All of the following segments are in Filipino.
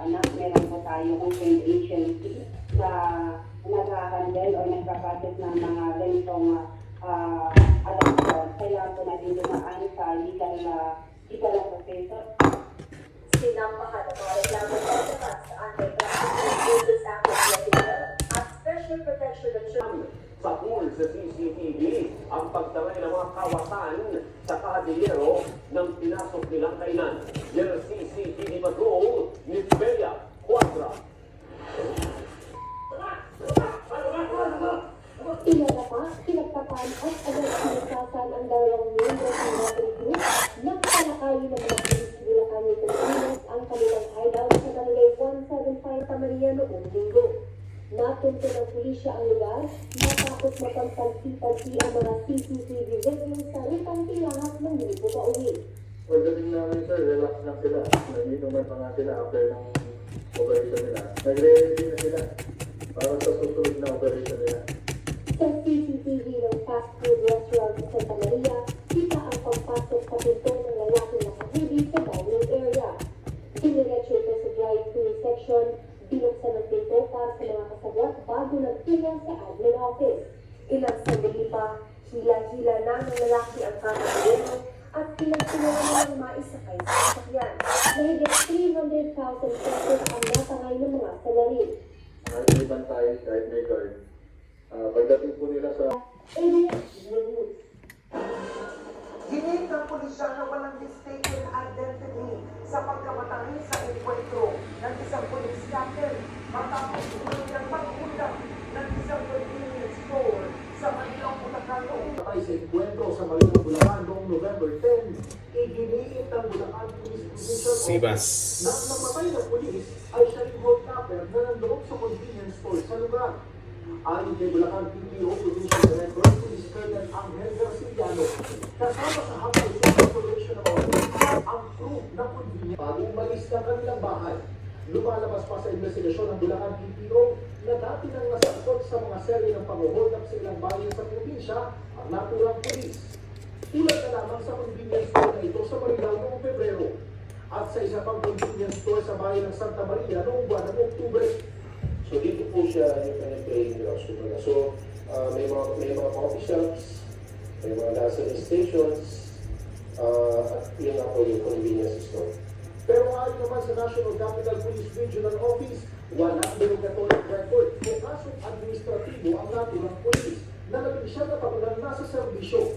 anak, meron po tayo concerned agency na nag-handle o nagpa-process ng mga ganitong adoption. Kaya po natin dumaan sa legal na proseso. Sinampahan ang mga reklamo sa Anti-Trafficking Cases Act of 2012 at Special Protection of Children. Sa pool sa CCTV ang pagtangay ng mga kawasan sa kadilero ng pinasok nilang kainan. Yan ang CCTV patrol ni Bella Quadra. Inalapas, pinagtapan at agad-agasan ang dalawang miyembro ng Rotary Group na kalakayin ng mga pulis Bulacan nitong Lunes ang kanilang hideout sa Barangay 175 sa Maria noong linggo. Natunto ng pulisya ang lugar, natakot mapagpagsipansi ang mga CCTV videos sa rutang tilangat ng grupo pa uwi. Pagdating namin sir, relax lang sila. Nag-inuman pa nga sila after ng operation nila. Nagre-ready na sila para sa susunod na operation nila. Sa CCTV ng fast food restaurant sa Santa Maria, kita ang pagpasok sa pinto ng lalaki na kahuli sa dining area. Diniretso ito sa drive-thru section, binuksan ang pinto para sa mga kasabwat bago nagtungo sa admin office. Ilang sandali pa, hila-hila na ng lalaki ang kamarero at pinagtulungan na ng maisakay sa sasakyan. Mahigit 300,000 pesos ang natangay ng mga salarin. Kahit may bantay, kahit may guard. Pagdating po nila sa Ginit ng pulisya na walang mistaken identity sa pagkamatay sa enkwentro ng isang police captain matapos umulong mag-ulam ng isang convenience store sa Manilang Bulacan noong Patay sa enkwentro sa Manilang Bulacan noong November 10, iginiit ng Bulacan Police Provincial Office na ang namatay na pulis ay siya ring hold capper na nandoon sa convenience store sa lugar. Ayon kay Bulacan PPO Provincial Director Police Colonel Angel Garciano, kasama sa habang operation ng ang crew ng convenience. Bago umalis ng kanilang bahay, lumalabas pa sa investigasyon ng Bulacan PPO na dati nang nasakot sa mga serye ng pag-hold up sa ilang bayan sa probinsya ang naturang pulis. Tulad na lamang sa convenience store na ito sa Marilao noong Pebrero at sa isa pang convenience store sa bayan ng Santa Maria noong buwan ng Oktubre. So dito po siya penetrating grounds. So may mga coffee shops, may mga gasoline stations, at yun nga po yung convenience store. Pero ayon naman sa National Capital Police Regional Office, walang derogatory record o kasong administratibo ang naturang police na naging siya napatulang nasa serbisyo.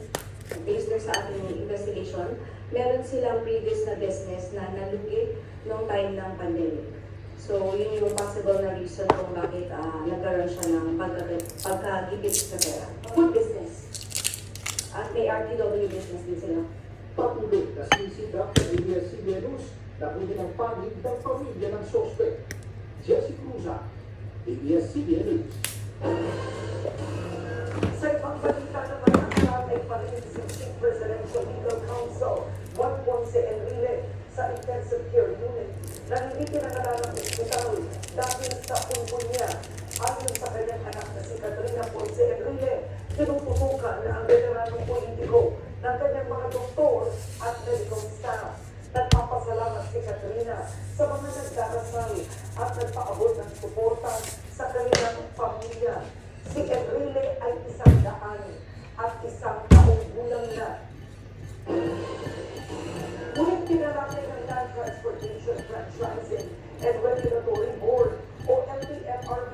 Based sa ating investigation, meron silang previous na business na nalugi noong time ng pandemic. So, yun yung possible na reason kung bakit nagkaroon siya ng pagkagipit sa pera. Food business. At may RTW business din sila. Patuloy na sinisidrak ng ABS-CBN News na kundi ng panig ng pamilya ng sospek. Jesse Cruza, ABS-CBN News. Sa ibang balita naman ang lahat ay parin-existing Presidential Legal Counsel Juan Ponce Enrile sa intensive care unit na hindi pinakala ng ospital dahil sa pulmonya. Ayon sa kanyang anak na si Katrina Ponce Enrile, tinututukan na ang veteranong politiko ng kanyang mga doktor at medical staff. Nagpapasalamat si Katrina sa mga nagdarasal at nagpaabot ng suporta sa kanilang pamilya. Si Enrile ay 100 at 1 taong gulang na. Ngunit pinalaki ng Land Transportation Franchising and Regulatory Board o LTFRB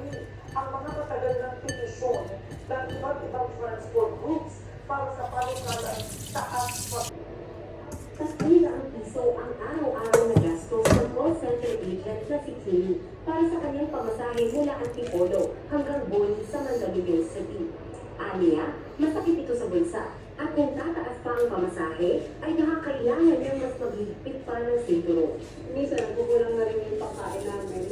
ang mga matagal ng petisyon ng iba't ibang transport groups para sa panukalan sa asphalt. Kasira ang piso ang araw-araw na gastos ng call center agent na si Kimi para sa kanyang pamasahe mula Antipolo hanggang Boni sa Mandaluyong City. Aniya, masakit ito sa bulsa at kung tataas pa ang pamasahe, ay nakakailangan niyang mas maghigpit pa ng sinturo. Minsan, nagkukulang na rin yung pagkain namin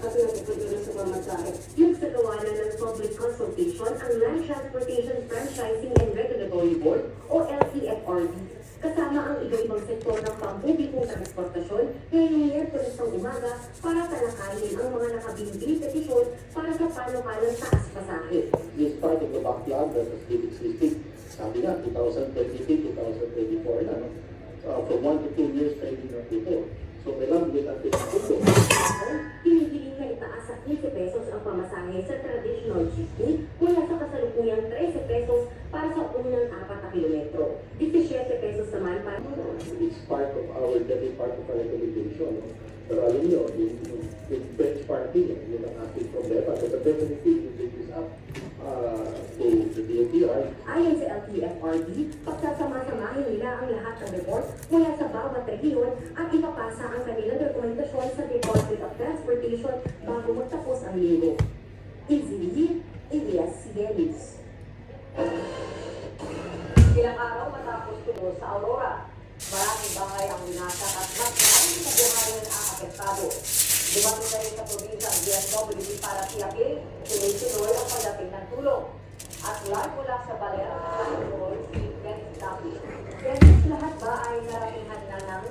kasi nagpupunta sa pamasahe. Nagsagawa na ng public consultation ang Land Transportation Franchising and Regulatory Board o LTFRB. Kasama ang iba-ibang sektor ng pampublikong transportasyon ngayong Miyerkules ng umaga para talakayin ang mga nakabinbili petisyon para sa panukalang taas pasahe. This part of the backlog that was existing, sabi nga, 2023, 2024 na, no? From 1 to 2 years training na dito. So, kailangan ulit ang pinagpunto. pamasahe sa traditional jeepney mula sa kasalukuyang 13 pesos para sa unang 4 na kilometro. 17 pesos naman para It's part of our, that is part of our recommendation. No? Pero alam nyo, yung benchmarking, yun ang ating problema. But definitely, you take this up to the DOTR. Ayon sa LTFRB, pagsasama-samahin nila ang lahat ng report mula sa bawat rehiyon at ipapasa ang kanilang dokumentasyon sa Department of Transportation bago magtapos ang linggo. Izzy, ABS-CBN News. Ilang araw matapos tumulo sa Aurora, maraming bahay ang winasak at mas maraming kabuhayan ang apektado. Dumating na rin sa probinsya ang DSWD para tiyakin, tuloy-tuloy ang pagdating ng tulong. At live mula sa Balera, sa Aurora, si Dennis Tapi. Dennis, lahat ba ay naratinghan na ng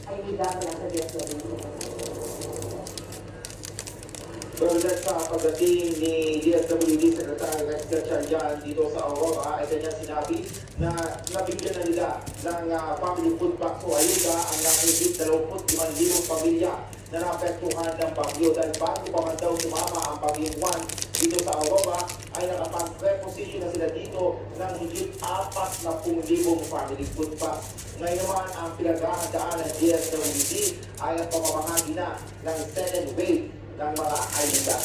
ayuda mula sa DSWD? Well, that's pagdating ni DSWD Secretary Rex Gatchalian dito sa Aurora ay kanyang sinabi na nabigyan na nila ng family food box o ayuda ang higit 25,000 pamilya na naapektuhan ng bagyo dahil bago pa man daw sumama ang bagyong Juan dito sa Aurora ay nakapag-reposition na sila dito ng higit 40,000 family food box. Ngayon naman ang pinaghahandaan ng DSWD ay ang pamamahagi na ng second wave ng mga ayuda.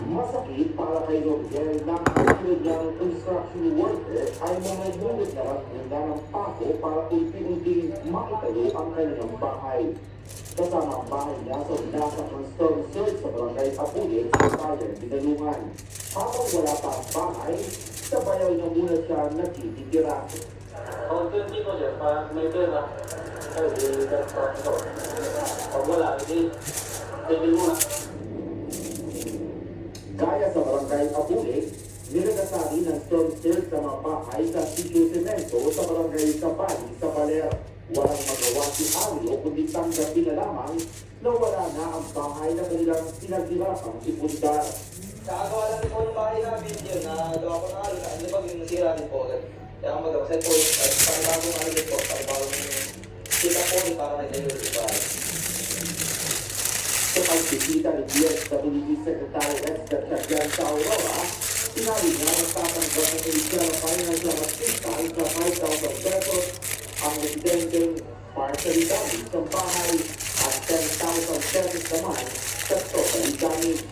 Masakit para kay Rodel na ang niyang construction worker ay manayunod na magpunta ng pako para unti-unting maitayo ang kanilang bahay. Kasama ang bahay niya sa binasak ng storm surge sa barangay Apulit sa Bayan, Binalungan. Habang wala pa ang bahay, sa bayaw niya muna siya nagtitira. Hindi ko dyan, may pera. Ay, di pag wala, hindi muna. Gaya sa barangay Apulit, nilagasali ng storm surge sa mga bahay sa Sitio Cemento sa barangay Sabali sa Baler. Walang magawa si Ario kundi tanggapin na lamang na wala na ang bahay na kanilang pinaghirapang ipundar. Nakagawa lang po yung bahay namin yun, nagawa ko na alo, ano ba yung nasira din po. Kaya ang magawa, sa po, panibagong ano din po, panibagong kita po din para nagdayo yung bahay. Sa pagbisita ni DSWD Secretary Rex Gatchalian sa Aurora, sinabi niya na tatanggap ng inisyal na financial assistance sa 5,000 pesos ang residenteng partially damaged sa bahay at 10,000 pesos naman sa totally damaged.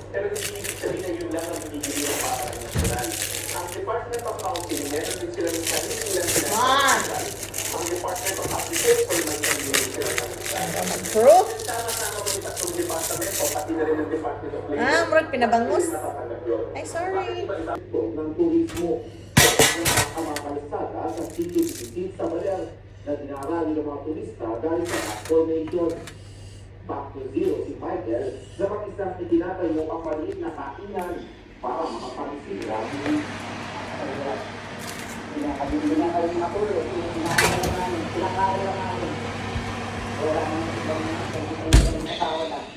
Pero hindi ibig sabihin na yun lang ang binibigay ng para national. Ang Department of Housing, meron din sila ng sarili nilang pinag-aaral. Ang Department of Application, may sarili nilang pinag-aaral. Proof? Sama-sama ko yung tatlong departamento, pati na rin ang Department of Labor. Ah, murag pinabangos. Nakatanggap yun. Ay, sorry. Ng turismo ang mga kalsada sa Sitio Bibisit sa Baler na dinarali ng mga turista dahil sa rock formation. Back to zero si Michael na mag-isang itinatayo ang maliit na kainan para makapagisira. Hindi na kami matulog, pinakawala namin. Wala nang ibang kasawala lang.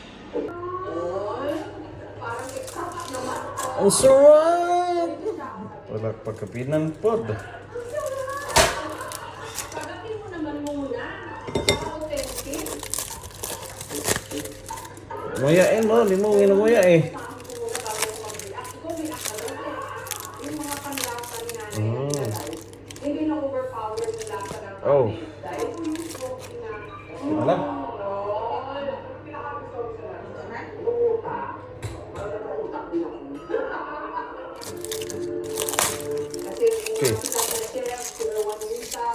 Ang sarap! Wala pagkapinan po. Pagapin mo naman muna. Authentic. Nguyain mo, di mo nguya eh. Yung mga panlasa niya hindi na overpower yung lasa ng Oh. dahil kung yung smoke na Wala. kasi Okay. kita sa chef, si Erwan Winta,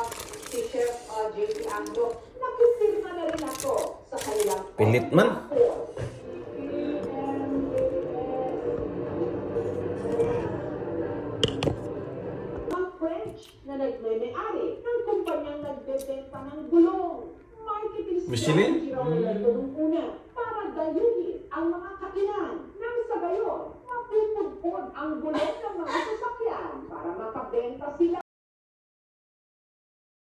si Chef JP Anglo, nakisirma na rin ako sa kanilang Pilit man. Ang French na nagme-may-ari ng kumpanyang nagbebenta ng gulong. Marketing Michelin? strategy raw nila ito nung una para dayuhin ang mga kainan. Nang sa gayon, mapupudpod ang gulong ng mga sasakyan para makabenta sila.